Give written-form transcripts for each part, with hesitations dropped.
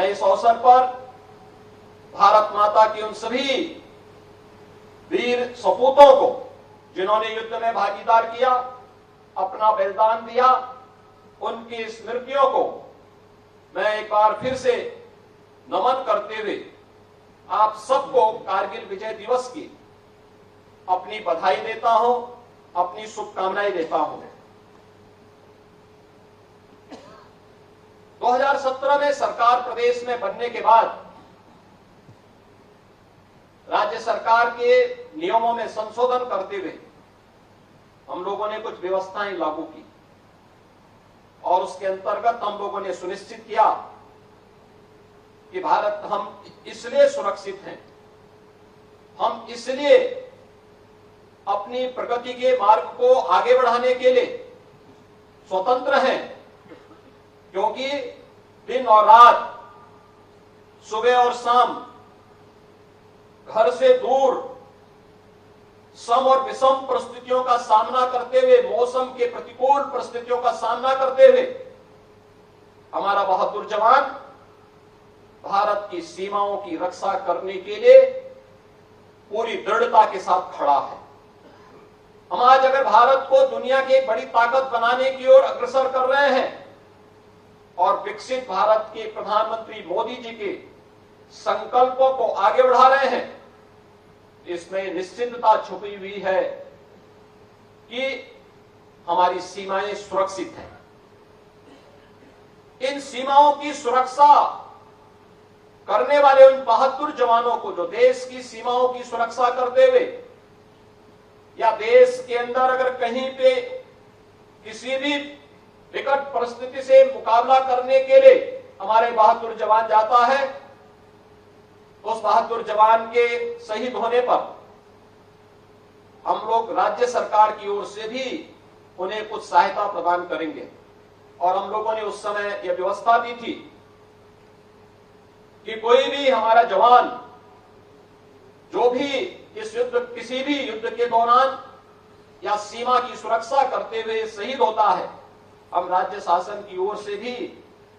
मैं इस अवसर पर भारत माता की उन सभी वीर सपूतों को जिन्होंने युद्ध में भागीदार किया, अपना बलिदान दिया, उनकी स्मृतियों को मैं एक बार फिर से नमन करते हुए आप सबको कारगिल विजय दिवस की अपनी बधाई देता हूं, अपनी शुभकामनाएं देता हूं। 2017 में सरकार प्रदेश में बनने के बाद राज्य सरकार के नियमों में संशोधन करते हुए हम लोगों ने कुछ व्यवस्थाएं लागू की और उसके अंतर्गत हम लोगों ने सुनिश्चित किया कि भारत हम इसलिए सुरक्षित हैं, हम इसलिए अपनी प्रगति के मार्ग को आगे बढ़ाने के लिए स्वतंत्र हैं क्योंकि दिन और रात, सुबह और शाम घर से दूर सम और विषम परिस्थितियों का सामना करते हुए, मौसम के प्रतिकूल परिस्थितियों का सामना करते हुए हमारा बहादुर जवान भारत की सीमाओं की रक्षा करने के लिए पूरी दृढ़ता के साथ खड़ा है। हम आज अगर भारत को दुनिया की एक बड़ी ताकत बनाने की ओर अग्रसर कर रहे हैं और विकसित भारत के प्रधानमंत्री मोदी जी के संकल्पों को आगे बढ़ा रहे हैं, इसमें निश्चिंतता छुपी हुई है कि हमारी सीमाएं सुरक्षित हैं। इन सीमाओं की सुरक्षा करने वाले उन बहादुर जवानों को जो देश की सीमाओं की सुरक्षा करते हुए या देश के अंदर अगर कहीं पे किसी भी विकट परिस्थिति से मुकाबला करने के लिए हमारे बहादुर जवान जाता है, उस बहादुर जवान के शहीद होने पर हम लोग राज्य सरकार की ओर से भी उन्हें कुछ सहायता प्रदान करेंगे। और हम लोगों ने उस समय यह व्यवस्था दी थी कि कोई भी हमारा जवान जो भी इस युद्ध, किसी भी युद्ध के दौरान या सीमा की सुरक्षा करते हुए शहीद होता है, हम राज्य शासन की ओर से भी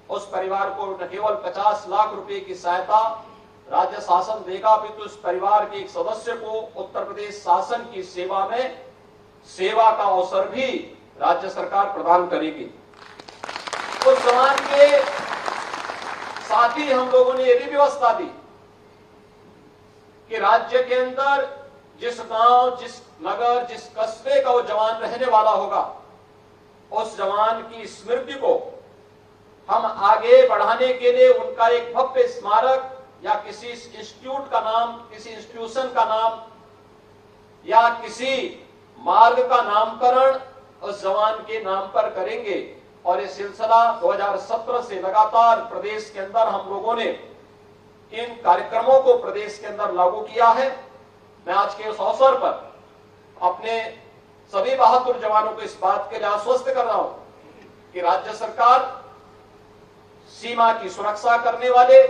उस परिवार को न केवल 50 लाख रुपए की सहायता राज्य शासन देगा, अपितु उस परिवार के एक सदस्य को उत्तर प्रदेश शासन की सेवा में सेवा का अवसर भी राज्य सरकार प्रदान करेगी। उस जवान के साथ ही हम लोगों ने यह भी व्यवस्था दी कि राज्य के अंदर जिस गांव, जिस नगर, जिस कस्बे का वो जवान रहने वाला होगा, उस जवान की स्मृति को हम आगे बढ़ाने के लिए उनका एक भव्य स्मारक या किसी इंस्टीट्यूट का नाम, किसी इंस्टीट्यूशन का नाम या किसी मार्ग का नामकरण उस जवान के नाम पर करेंगे। और ये सिलसिला 2017 से लगातार प्रदेश के अंदर हम लोगों ने इन कार्यक्रमों को प्रदेश के अंदर लागू किया है। मैं आज के उस अवसर पर अपने सभी बहादुर जवानों को इस बात के लिए आश्वस्त कर रहा हूं कि राज्य सरकार सीमा की सुरक्षा करने वाले